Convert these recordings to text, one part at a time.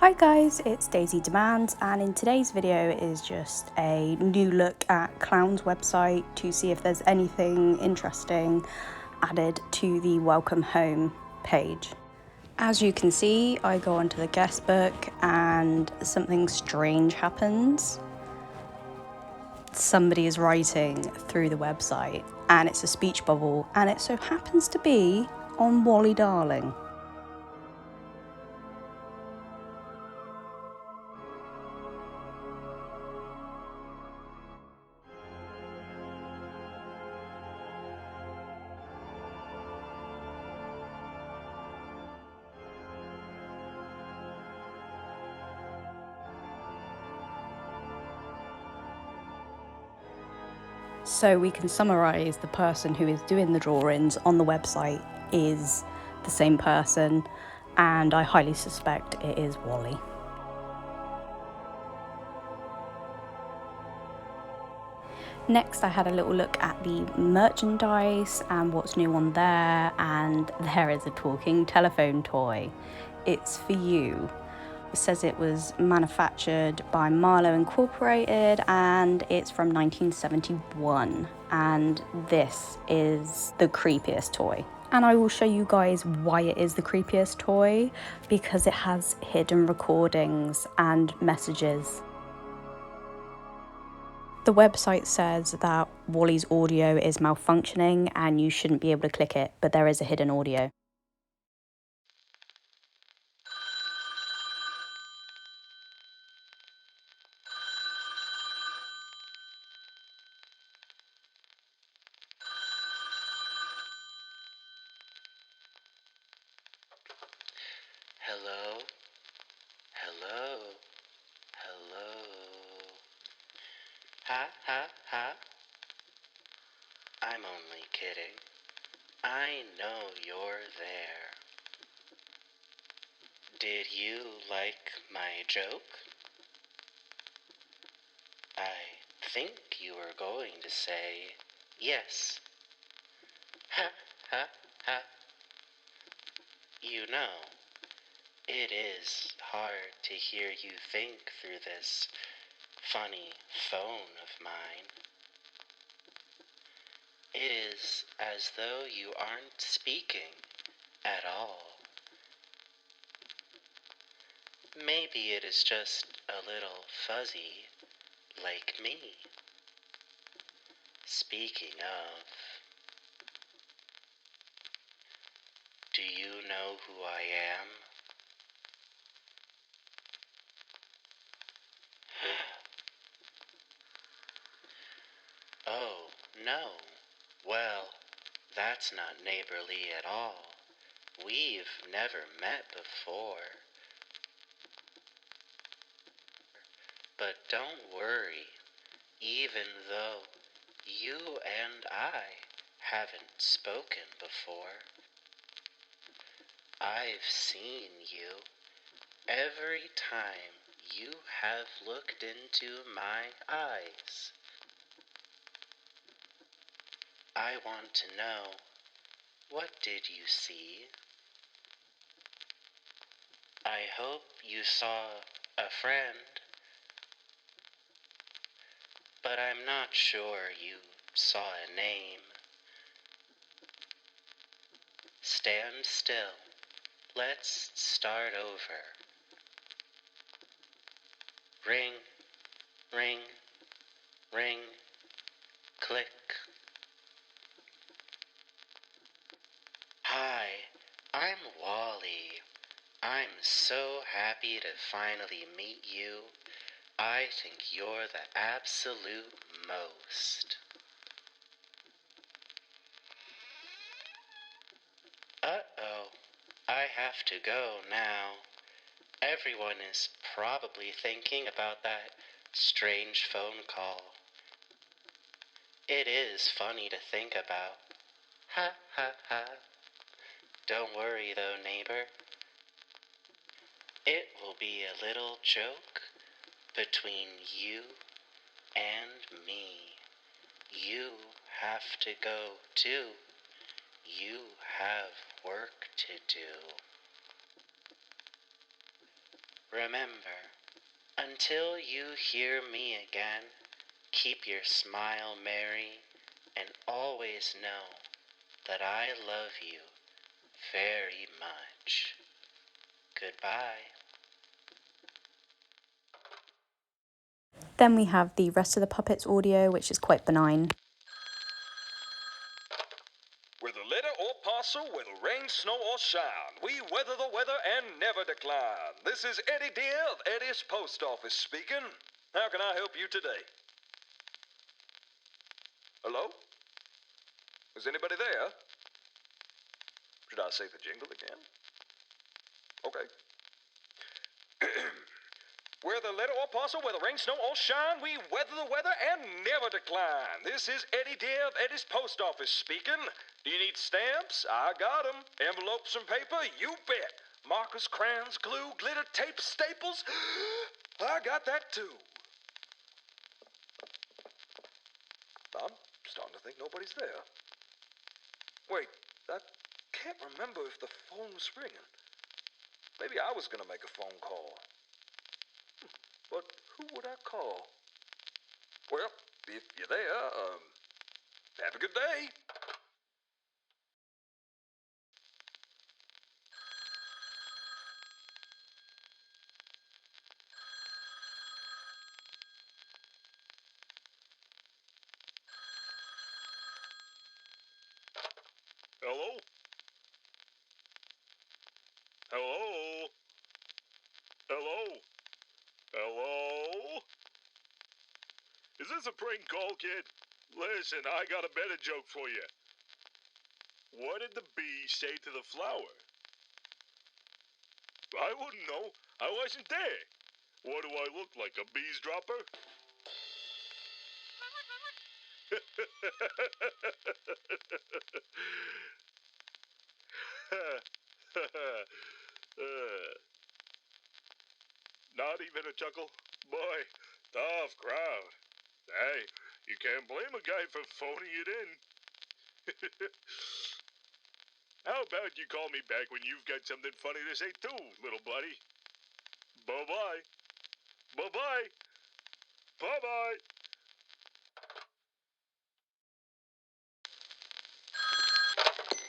Hi guys, it's Daisy Dimandz, and in today's video is just a new look at Clown's website to see if there's anything interesting added to the welcome home page. As you can see, I go onto the guest book and something strange happens. Somebody is writing through the website and it's a speech bubble, and it so happens to be on Wally Darling. So we can summarise the person who is doing the drawings on the website is the same person, and I highly suspect it is Wally. Next, I had a little look at the merchandise and what's new on there, and there is a talking telephone toy. It's for you. It says it was manufactured by Marlowe Incorporated and it's from 1971, and this is the creepiest toy. And I will show you guys why it is the creepiest toy, because it has hidden recordings and messages. The website says that Wally's audio is malfunctioning and you shouldn't be able to click it, but there is a hidden audio. Hello? Hello? Hello? Ha, ha, ha? I'm only kidding. I know you're there. Did you like my joke? I think you were going to say yes. Ha, ha, ha. You know, it is hard to hear you think through this funny phone of mine. It is as though you aren't speaking at all. Maybe it is just a little fuzzy, like me. Speaking of, do you know who I am? Oh, no. Well, that's not neighborly at all. We've never met before. But don't worry, even though you and I haven't spoken before, I've seen you every time you have looked into my eyes. I want to know, what did you see? I hope you saw a friend, but I'm not sure you saw a name. Stand still. Let's start over. Ring, ring, ring, click. Hi, I'm Wally. I'm so happy to finally meet you. I think you're the absolute most. Uh-oh, I have to go now. Everyone is probably thinking about that strange phone call. It is funny to think about. Ha ha ha. Don't worry though, neighbor. It will be a little joke between you and me. You have to go too. You have work to do. Remember, until you hear me again, keep your smile merry and always know that I love you very much. Goodbye. Then we have the rest of the puppets audio, which is quite benign. Whether letter or parcel, whether rain, snow, or shine, we weather the weather and never decline. This is Eddie Dear of Eddie's Post Office speaking. How can I help you today? Hello? Is anybody there? Should I say the jingle again? Okay. Whether letter or parcel, whether rain, snow, or shine, we weather the weather and never decline. This is Eddie Dear of Eddie's Post Office speaking. Do you need stamps? I got 'em. Envelopes and paper? You bet. Markers, crayons, glue, glitter, tape, staples? I got that too. I'm starting to think nobody's there. Wait, I can't remember if the phone's ringing. Maybe I was gonna make a phone call. But who would I call? Well, if you're there, have a good day. Hello? Hello? Hello? Hello? Is this a prank call, kid? Listen, I got a better joke for you. What did the bee say to the flower? I wouldn't know. I wasn't there. What do I look like, a beesdropper? Not even a chuckle? Boy, tough crowd. Hey, you can't blame a guy for phoning it in. How about you call me back when you've got something funny to say too, little buddy? Bye-bye. Bye-bye. Bye-bye.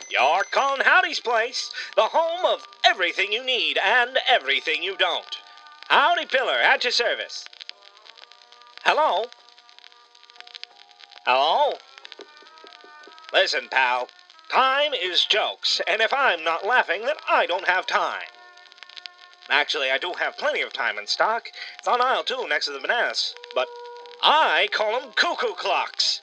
You're calling Howdy's Place, the home of everything you need and everything you don't. Howdy Pillar, at your service. Hello? Hello? Listen, pal. Time is jokes, and if I'm not laughing, then I don't have time. Actually, I do have plenty of time in stock. It's on aisle 2 next to the bananas. But I call them cuckoo clocks.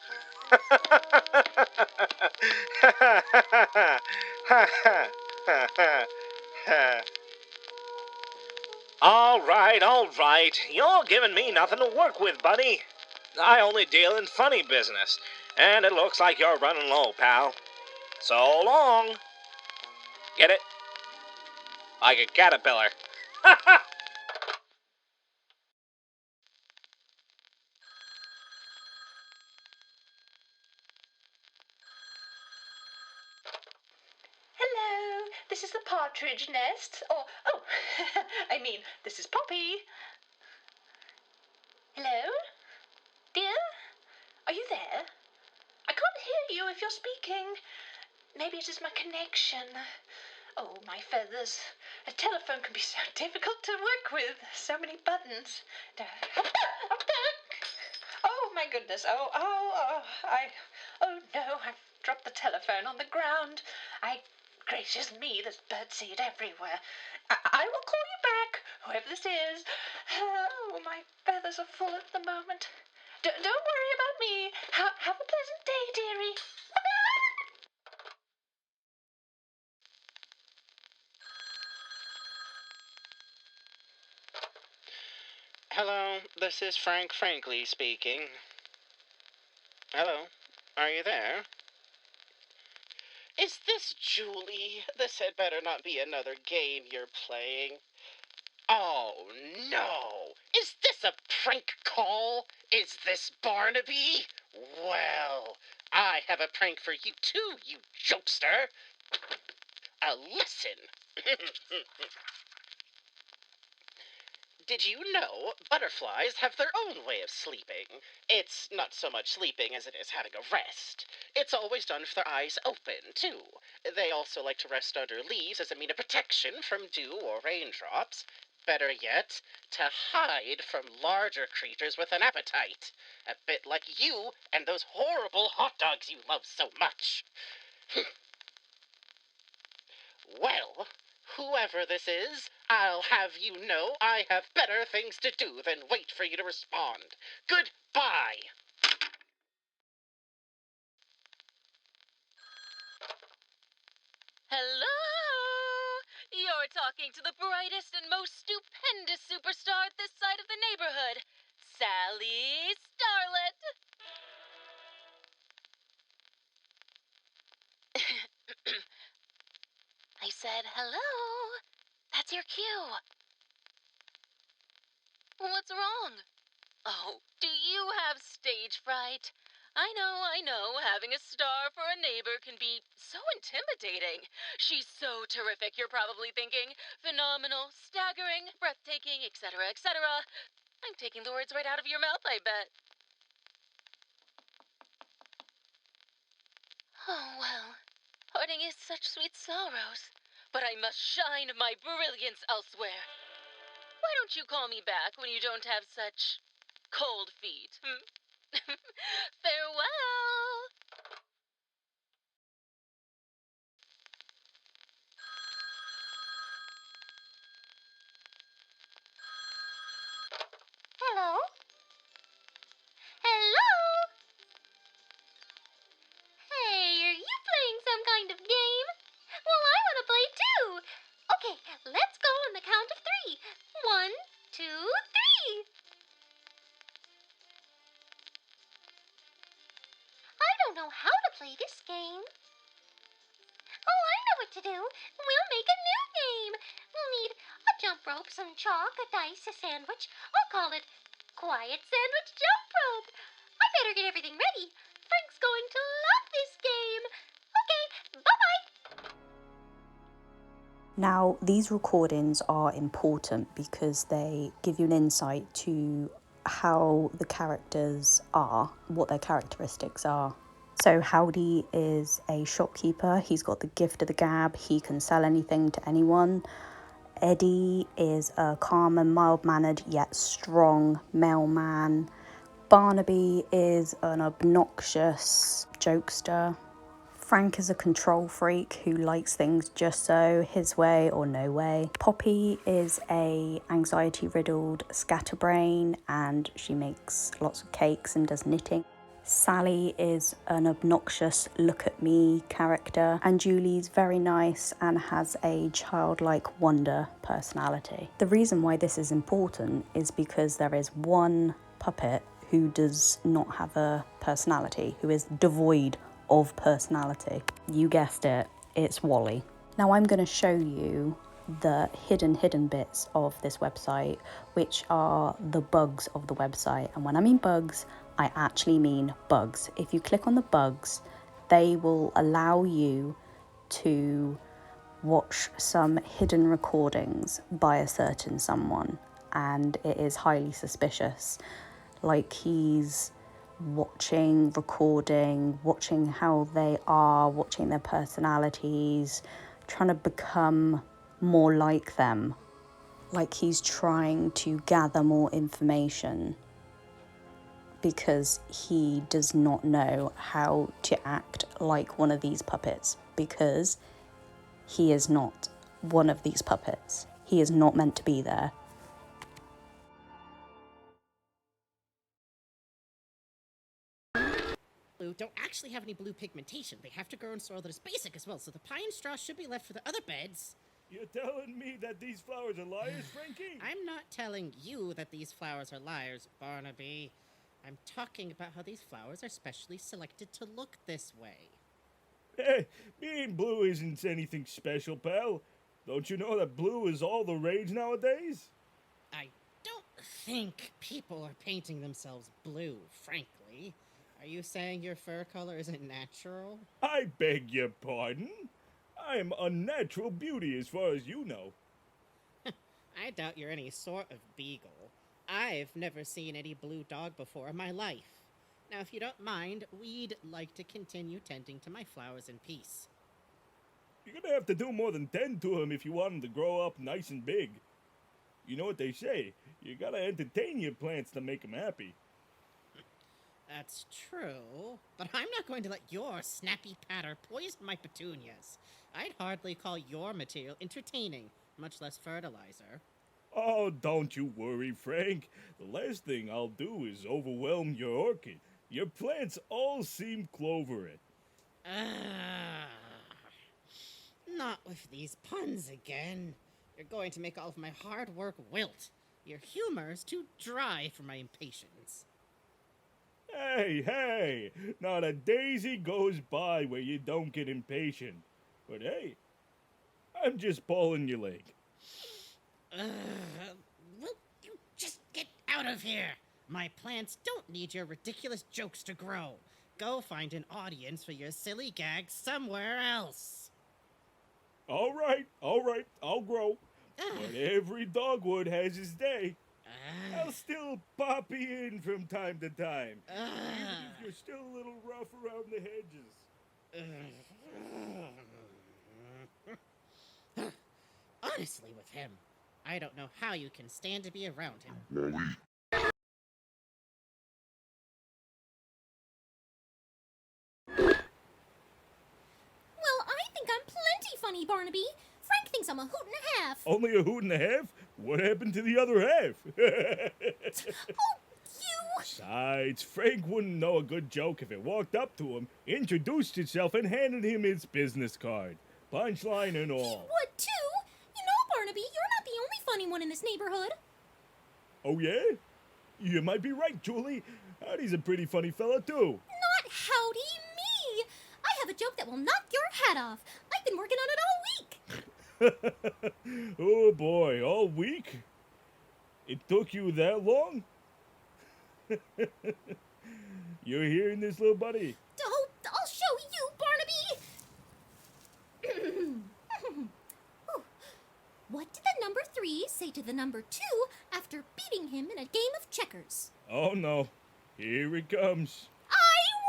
All right. You're giving me nothing to work with, buddy. I only deal in funny business, and it looks like you're running low, pal. So long. Get it? Like a caterpillar. Hello, this is the partridge nest. Oh, I mean, this is Poppy. Hello? Dear? Are you there? I can't hear you if you're speaking. Maybe it is my connection. Oh, my feathers. A telephone can be so difficult to work with. So many buttons. Oh, my goodness. Oh, no, I've dropped the telephone on the ground. Gracious me, there's birdseed everywhere. I will call you back, whoever this is. Oh, my feathers are full at the moment. Don't worry about me. Have a pleasant day, dearie. Hello, this is Frank Frankly speaking. Hello, are you there? Is this Julie? This had better not be another game you're playing. Oh, no! Is this a prank call? Is this Barnaby? Well, I have a prank for you too, you jokester. Listen. Did you know butterflies have their own way of sleeping? It's not so much sleeping as it is having a rest. It's always done with their eyes open, too. They also like to rest under leaves as a mean of protection from dew or raindrops. Better yet, to hide from larger creatures with an appetite. A bit like you and those horrible hot dogs you love so much. Well, whoever this is, I'll have you know I have better things to do than wait for you to respond. Goodbye! Hello! You're talking to the brightest and most stupendous superstar at this side of the neighborhood, Sally Starlet. I said hello. That's your cue. What's wrong? Oh, do you have stage fright? I know. Having a star for a neighbor can be so intimidating. She's so terrific, you're probably thinking. Phenomenal, staggering, breathtaking, etc., etc. I'm taking the words right out of your mouth, I bet. Oh, well, parting is such sweet sorrows. But I must shine my brilliance elsewhere. Why don't you call me back when you don't have such cold feet? Farewell! Hello? Hello? Hey, are you playing some kind of game? Well, I want to play too. Okay, let's go on the count of 3. 1, 2, 3. I don't know how to play this game. Oh, I know what to do. We'll make a new game. We'll need a jump rope, some chalk, a dice, a sandwich. I'll call it Quiet Sandwich Jump Rope. I better get everything ready. Frank's going to love this game. Okay, bye-bye. Now, these recordings are important because they give you an insight to how the characters are, what their characteristics are. So Howdy is a shopkeeper. He's got the gift of the gab. He can sell anything to anyone. Eddie is a calm and mild-mannered yet strong mailman. Barnaby is an obnoxious jokester. Frank is a control freak who likes things just so, his way or no way. Poppy is a anxiety-riddled scatterbrain and she makes lots of cakes and does knitting. Sally is an obnoxious look-at-me character, and Julie's very nice and has a childlike wonder personality. The reason why this is important is because there is one puppet who does not have a personality, who is devoid of personality. You guessed it, it's Wally. Now I'm going to show you the hidden bits of this website, which are the bugs of the website. And when I mean bugs, I actually mean bugs. If you click on the bugs, they will allow you to watch some hidden recordings by a certain someone, and it is highly suspicious. Like he's watching, recording, watching how they are, watching their personalities, trying to become more like them. Like he's trying to gather more information because he does not know how to act like one of these puppets, because he is not one of these puppets. He is not meant to be there. Blue don't actually have any blue pigmentation. They have to grow in soil that is basic as well, so the pine straw should be left for the other beds. You're telling me that these flowers are liars, Frankie? I'm not telling you that these flowers are liars, Barnaby. I'm talking about how these flowers are specially selected to look this way. Hey, being blue isn't anything special, pal. Don't you know that blue is all the rage nowadays? I don't think people are painting themselves blue, frankly. Are you saying your fur color isn't natural? I beg your pardon? I am unnatural beauty as far as you know. I doubt you're any sort of beagle. I've never seen any blue dog before in my life. Now, if you don't mind, we'd like to continue tending to my flowers in peace. You're gonna have to do more than tend to him if you want him to grow up nice and big. You know what they say, you gotta entertain your plants to make them happy. That's true, but I'm not going to let your snappy patter poison my petunias. I'd hardly call your material entertaining, much less fertilizer. Oh, don't you worry, Frank. The last thing I'll do is overwhelm your orchid. Your plants all seem clovered. Ah, not with these puns again. You're going to make all of my hard work wilt. Your humor's too dry for my impatience. Hey, not a daisy goes by where you don't get impatient. But hey, I'm just pulling your leg. Will you just get out of here? My plants don't need your ridiculous jokes to grow. Go find an audience for your silly gags somewhere else. All right, I'll grow. But every dogwood has his day. I'll still pop you in from time to time. Even if you're still a little rough around the hedges. Honestly, with him, I don't know how you can stand to be around him. Well, I think I'm plenty funny, Barnaby. Frank thinks I'm a hoot and a half. Only a hoot and a half? What happened to the other half? Oh, you! Besides, Frank wouldn't know a good joke if it walked up to him, introduced itself, and handed him its business card. Punchline and He all. would too. You know, Barnaby, you're not the only funny one in this neighborhood. Oh, yeah? You might be right, Julie. Howdy's a pretty funny fella, too. Not howdy me. I have a joke that will knock your hat off. I've been working on it all week. Oh, boy, all week? It took you that long? You're hearing this, little buddy? Oh, I'll show you, Barnaby. Ooh. What did the number 3 say to the number 2 after beating him in a game of checkers? Oh, no. Here it comes. I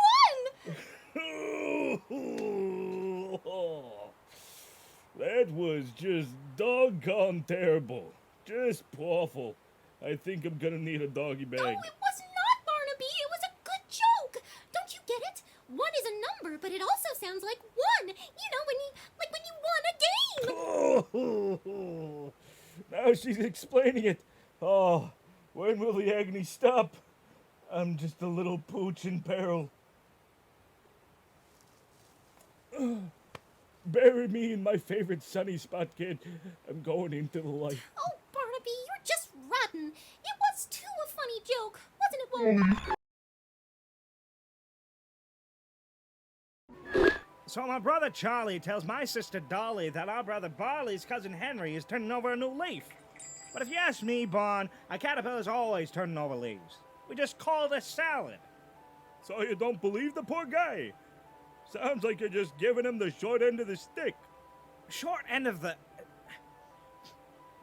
won! That was just doggone terrible. Just awful. I think I'm gonna need a doggy bag. Oh, it was not, Barnaby. It was a good joke. Don't you get it? 1 is a number, but it also sounds like 1. You know, when you won a game. Oh, now she's explaining it. Oh, when will the agony stop? I'm just a little pooch in peril. Bury me in my favorite sunny spot, kid. I'm going into the light. Oh, Barnaby, you're just rotten. It was too a funny joke, wasn't it, Walt? So my brother Charlie tells my sister Dolly that our brother Barley's cousin Henry is turning over a new leaf. But if you ask me, Bon, a caterpillar's always turning over leaves. We just call it a salad. So you don't believe the poor guy? Sounds like you're just giving him the short end of the stick. Short end of the...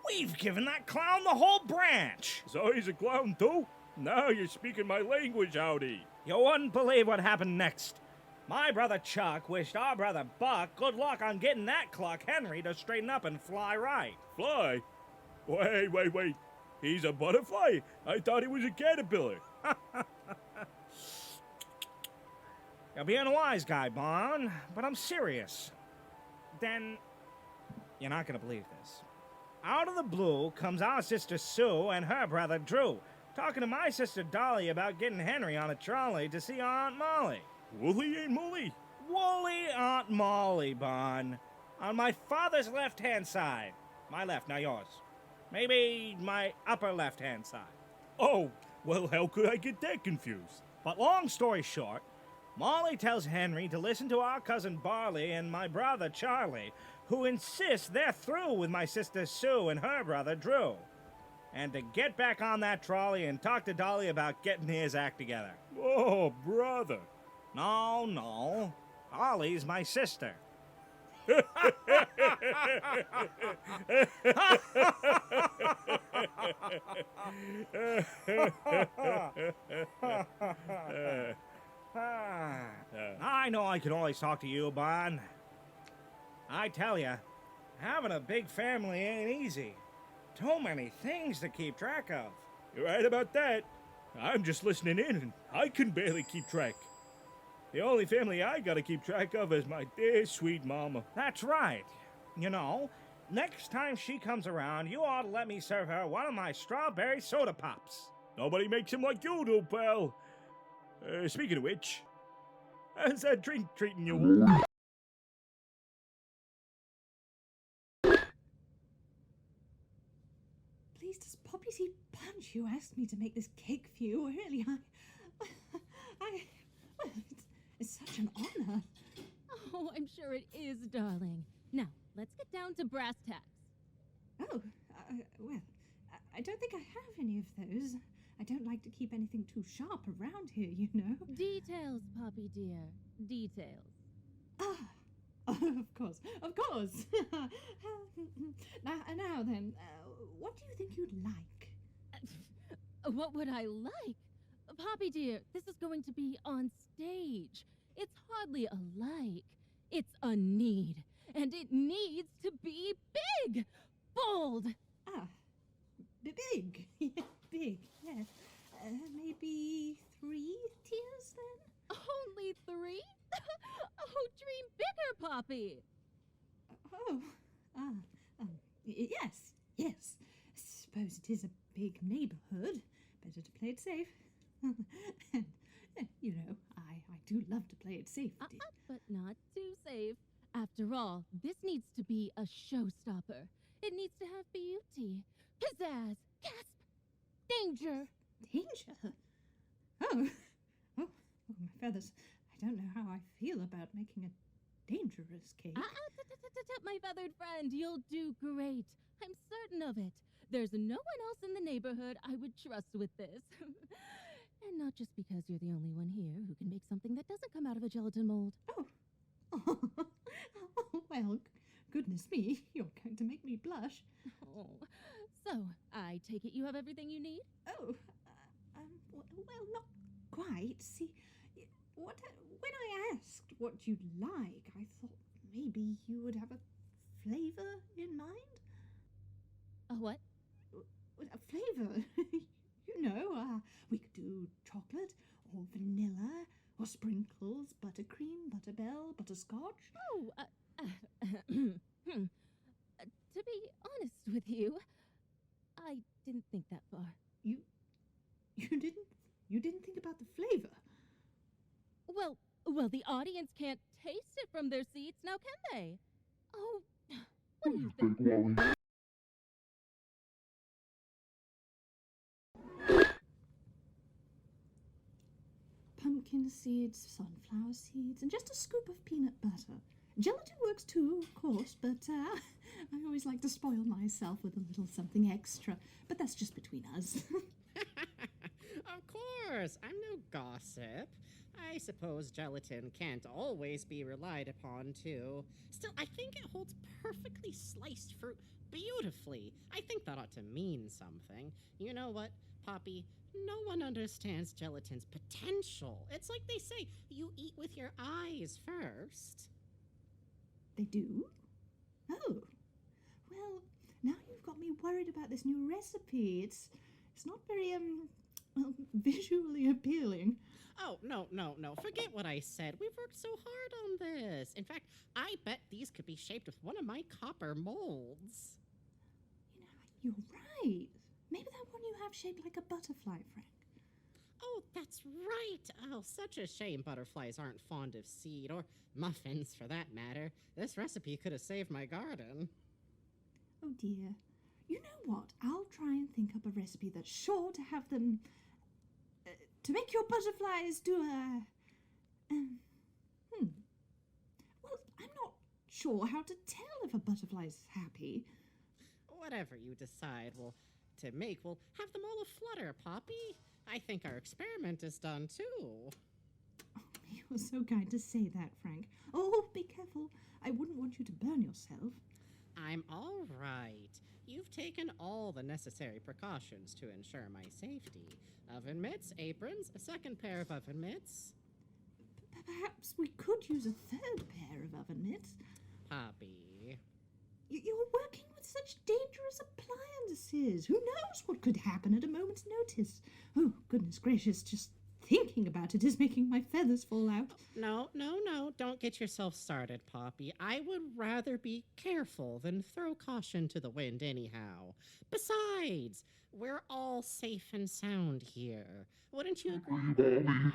We've given that clown the whole branch. So he's a clown too? Now you're speaking my language, howdy. You wouldn't believe what happened next. My brother Chuck wished our brother Buck good luck on getting that clock Henry to straighten up and fly right. Fly? Wait. He's a butterfly? I thought he was a caterpillar. You're being a wise guy, Bon, but I'm serious. Then, you're not gonna believe this. Out of the blue comes our sister Sue and her brother Drew, talking to my sister Dolly about getting Henry on a trolley to see Aunt Molly. Woolly ain't Molly. Woolly Aunt Molly, Bon. On my father's left-hand side. My left, now yours. Maybe my upper left-hand side. Oh, well, how could I get that confused? But long story short, Molly tells Henry to listen to our cousin Barley and my brother Charlie, who insist they're through with my sister Sue and her brother Drew. And to get back on that trolley and talk to Dolly about getting his act together. Oh, brother. No. Dolly's my sister. I know I can always talk to you, Bon. I tell ya, having a big family ain't easy. Too many things to keep track of. You're right about that. I'm just listening in, and I can barely keep track. The only family I gotta keep track of is my dear sweet mama. That's right. You know, next time she comes around, you ought to let me serve her one of my strawberry soda pops. Nobody makes them like you do, pal. Speaking of which, how's that drink treating you? Please, does Poppy Seed Punch you asked me to make this cake for you? Really, it's such an honor. Oh, I'm sure it is, darling. Now, let's get down to brass tacks. Oh, well, I don't think I have any of those. I don't like to keep anything too sharp around here, you know. Details, Poppy dear. Details. Ah, of course, of course. Now then, what do you think you'd like? What would I like? Poppy dear, this is going to be on stage. It's hardly a like. It's a need. And it needs to be big. Bold. Ah, big. Big, yes. Maybe 3 tiers then? Only 3? Oh, dream bigger, Poppy. Yes. Suppose it is a big neighborhood. Better to play it safe. and, you know, I do love to play it safe, dear. But not too safe. After all, this needs to be a showstopper. It needs to have beauty, pizzazz, gasp, danger. Danger? Oh, my feathers. I don't know how I feel about making a dangerous cake. My feathered friend, you'll do great. I'm certain of it. There's no one else in the neighborhood I would trust with this. And not just because you're the only one here who can make something that doesn't come out of a gelatin mold. Oh, well, goodness me, you're going to make me blush. Oh, so I take it you have everything you need? Oh, well, not quite. See, when I asked what you'd like, I thought maybe you would have a flavor in mind. A what? A flavor. You know, we could do chocolate or vanilla or sprinkles, buttercream, butterbell, butterscotch. Oh, to be honest with you, I didn't think that far. You didn't think about the flavor. Well, the audience can't taste it from their seats, now can they? Oh, what do you think? Pumpkin seeds, sunflower seeds, and just a scoop of peanut butter. Gelatin works too, of course, but I always like to spoil myself with a little something extra. But that's just between us. Of course, I'm no gossip. I suppose gelatin can't always be relied upon, too. Still, I think it holds perfectly sliced fruit beautifully. I think that ought to mean something. You know what, Poppy? No one understands gelatin's potential. It's like they say, you eat with your eyes first. They do? Oh. Well, now you've got me worried about this new recipe. It's not very, visually appealing. Oh, no. Forget what I said. We've worked so hard on this. In fact, I bet these could be shaped with one of my copper molds. You know, you're right. Maybe that one you have shaped like a butterfly, Frank. Oh, that's right. Oh, such a shame butterflies aren't fond of seed, or muffins for that matter. This recipe could have saved my garden. Oh dear. You know what? I'll try and think up a recipe that's sure to have them... to make your butterflies do a... Well, I'm not sure how to tell if a butterfly's happy. Whatever you decide we'll have them all aflutter, Poppy. I think our experiment is done, too. Oh, you're so kind to say that, Frank. Oh, be careful. I wouldn't want you to burn yourself. I'm all right. You've taken all the necessary precautions to ensure my safety. Oven mitts, aprons, a second pair of oven mitts. Perhaps we could use a third pair of oven mitts. Poppy. You're working with such dangerous appliances. Who knows what could happen at a moment's notice? Oh, goodness gracious, just thinking about it is making my feathers fall out. No, don't get yourself started, Poppy. I would rather be careful than throw caution to the wind anyhow. Besides, we're all safe and sound here. Wouldn't you agree?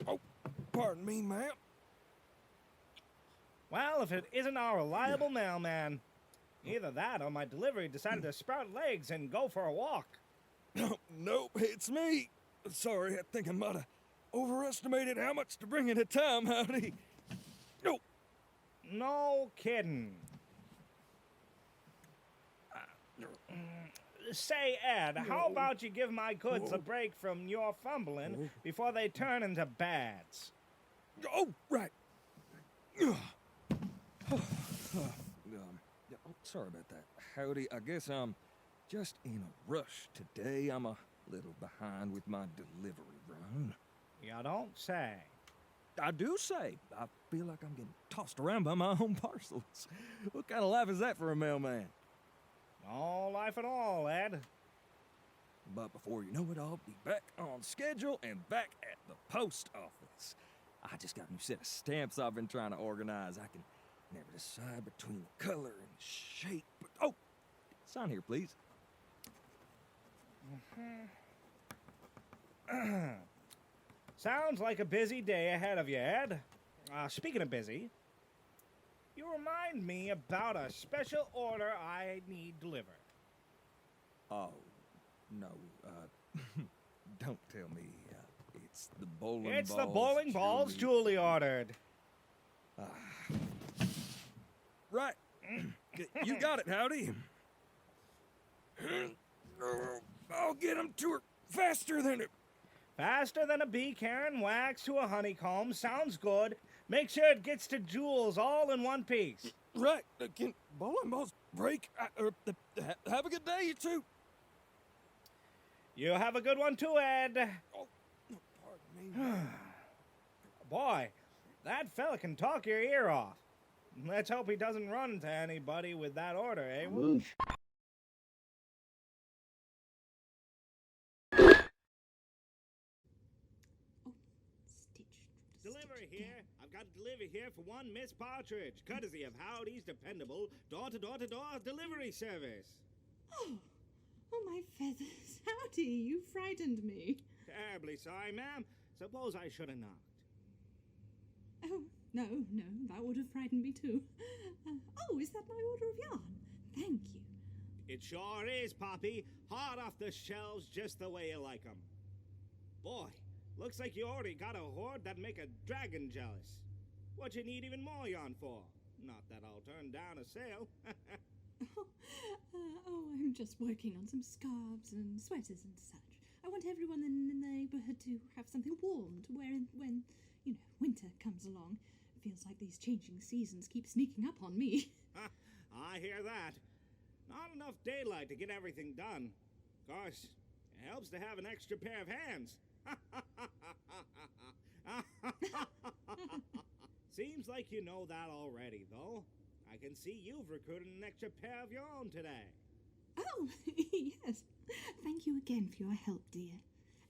Oh, pardon me, ma'am. Well, if it isn't our reliable mailman. Either that or my delivery decided to sprout legs and go for a walk. Nope, it's me. Sorry, I think I might have overestimated how much to bring at a time, howdy. No. No kidding. Say, Ed, how about you give my goods a break from your fumbling before they turn into bads? Oh, right. Sorry about that. Howdy, I guess I'm just in a rush today. I'm a little behind with my delivery run. You don't say. I do say. I feel like I'm getting tossed around by my own parcels. What kind of life is that for a mailman? No life at all, Ed. But before you know it, I'll be back on schedule and back at the post office. I just got a new set of stamps I've been trying to organize. I can never decide between the color and shape. But, oh, sign here, please. Sounds like a busy day ahead of you, Ed. Speaking of busy, you remind me about a special order I need delivered. Oh, no, don't tell me it's the bowling balls. It's the bowling balls Julie ordered. Right. You got it, howdy. I'll get them to her faster than it. Faster than a bee carrying wax to a honeycomb. Sounds good. Make sure it gets to Jules all in one piece. Right. Can bowling balls break? Have a good day, you two. You have a good one too, Ed. Oh, pardon me. Boy, that fella can talk your ear off. Let's hope he doesn't run into anybody with that order, eh? Delivery here. I've got a delivery here for one Miss Partridge, courtesy of Howdy's dependable door-to-door-to-door delivery service. Oh, my feathers. Howdy, you frightened me. Terribly sorry, ma'am. Suppose I should have knocked. Oh, no, that would have frightened me too. Is that my order of yarn? Thank you. It sure is, Poppy. Hot off the shelves just the way you like 'em. Boy, looks like you already got a hoard that'd make a dragon jealous. What you need even more yarn for? Not that I'll turn down a sale. I'm just working on some scarves and sweaters and such. I want everyone in the neighborhood to have something warm to wear when, winter comes along. It feels like these changing seasons keep sneaking up on me. I hear that. Not enough daylight to get everything done. Of course, it helps to have an extra pair of hands. Seems like you know that already, though. I can see you've recruited an extra pair of your own today. Oh, yes. Thank you again for your help, dear.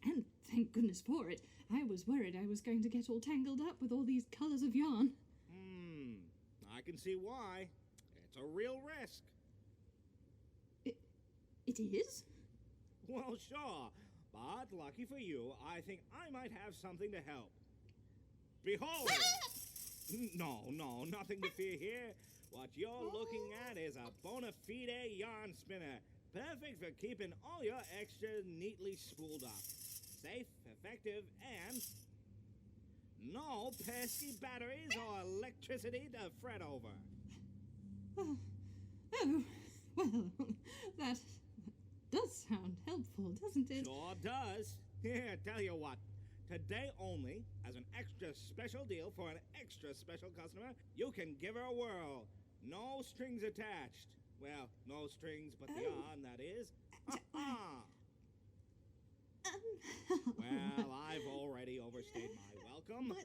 And thank goodness for it. I was worried I was going to get all tangled up with all these colors of yarn. I can see why. It's a real risk. It is? Well, sure. But lucky for you, I think I might have something to help. Behold! No, nothing to fear here. What you're looking at is a bona fide yarn spinner. Perfect for keeping all your extras neatly spooled up. Safe, effective, and no pesky batteries or electricity to fret over. Well, that does sound helpful, doesn't it? Sure does. Here, tell you what. Today only, as an extra special deal for an extra special customer, you can give her a whirl. No strings attached. Well, no strings but the on, that is. Well, I've already overstayed my welcome.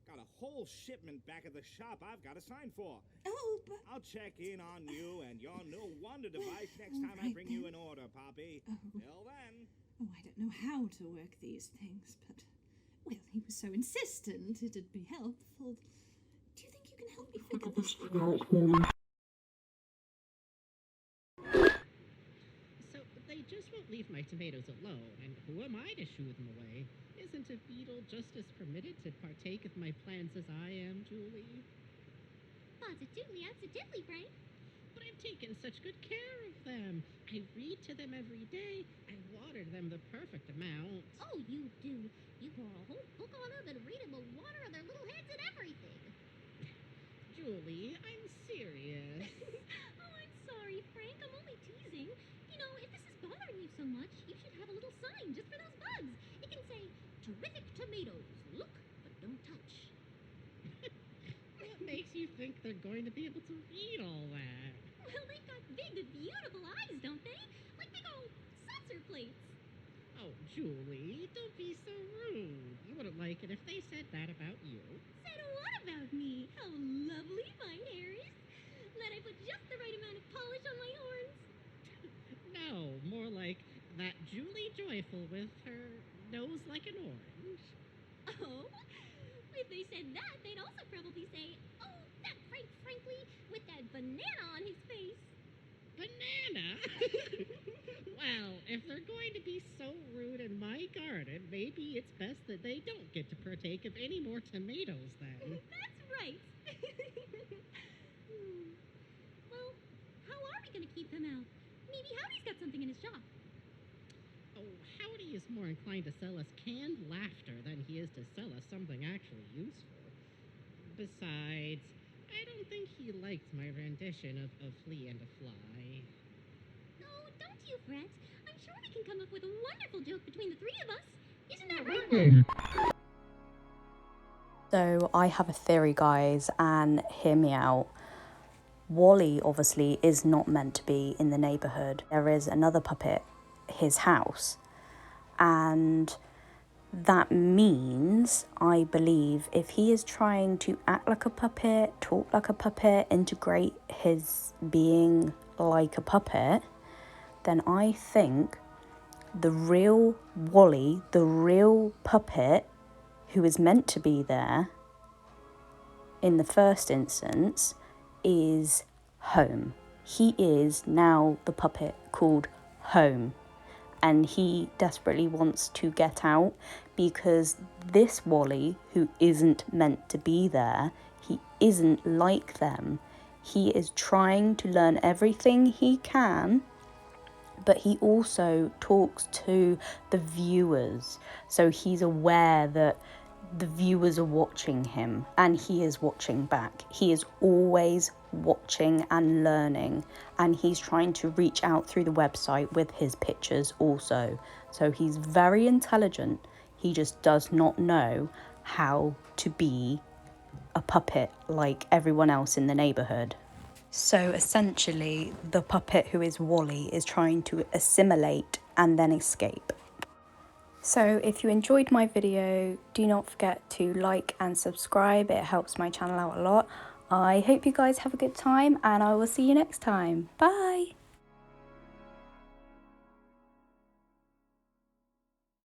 Got a whole shipment back at the shop I've got to sign for. Oh, but... I'll check in on you and your new wonder device next time I bring you an order, Poppy. Till then. Oh, I don't know how to work these things, but... Well, he was so insistent it'd be helpful. Do you think you can help me figure this out? So they just won't leave my tomatoes alone, and who am I to shoo them away? Isn't a beetle just as permitted to partake of my plans as I am, Julie? Positively, absolutely, Frank. But I've taken such good care of them. I read to them every day. I water them the perfect amount. Oh, you do. You pour a whole book on them and read them with water on their little heads and everything. Julie, I'm serious. Oh, I'm sorry, Frank. I'm only teasing. You know, if this is bothering you so much, you should have a little sign just for those bugs. It can say, "Terrific tomatoes. Look, but don't touch." What makes you think they're going to be able to read all that? Well, they've got big, beautiful eyes, don't they? Like big old saucer plates. Oh, Julie, don't be so rude. You wouldn't like it if they said that about you. Said what about me? How lovely my hair is. That I put just the right amount of polish on my horns. No, more like that Julie Joyful with her nose like an orange. Oh, if they said that, they'd also probably say, "Oh, that Frank Frankly with that banana on his face." Banana? Well, if they're going to be so rude in my garden, maybe it's best that they don't get to partake of any more tomatoes then. That's right. Well, how are we going to keep them out? Maybe Howdy's got something in his shop. Oh, Howdy is more inclined to sell us canned laughter than he is to sell us something actually useful. Besides, I don't think he liked my rendition of A Flea and a Fly. Oh, don't you fret. I'm sure we can come up with a wonderful joke between the three of us. Isn't that right? So I have a theory, guys, and hear me out. Wally obviously is not meant to be in the neighbourhood. There is another puppet, his house, and that means, I believe, if he is trying to act like a puppet, talk like a puppet, integrate his being like a puppet, then I think the real Wally, the real puppet who is meant to be there in the first instance, is Home. He is now the puppet called Home, and he desperately wants to get out because this Wally, who isn't meant to be there, he isn't like them. He is trying to learn everything he can, but he also talks to the viewers, so he's aware that the viewers are watching him and he is watching back. He is always watching and learning, and he's trying to reach out through the website with his pictures also. So he's very intelligent. He just does not know how to be a puppet like everyone else in the neighborhood. So essentially, the puppet who is Wally is trying to assimilate and then escape. So if you enjoyed my video, do not forget to like and subscribe. It helps my channel out a lot. I hope you guys have a good time, and I will see you next time. Bye!